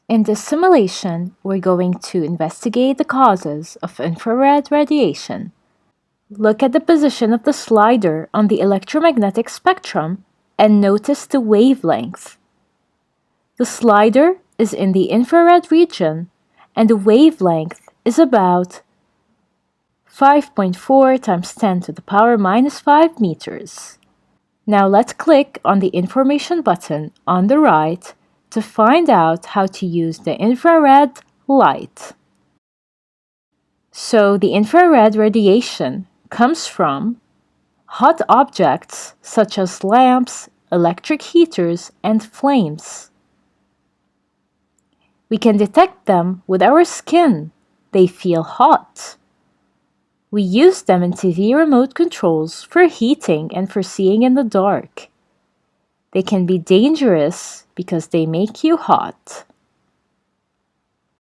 In this simulation, we're going to investigate the causes of infrared radiation. Look at the position of the slider on the electromagnetic spectrum and notice the wavelength. The slider is in the infrared region and the wavelength is about 5.4 times 10 to the power minus 5 meters. Now let's click on the information button on the right to find out how to use the infrared light. So the infrared radiation comes from hot objects such as lamps, electric heaters, and flames. We can detect them with our skin. They feel hot. We use them in TV remote controls for heating and for seeing in the dark. They can be dangerous because they make you hot.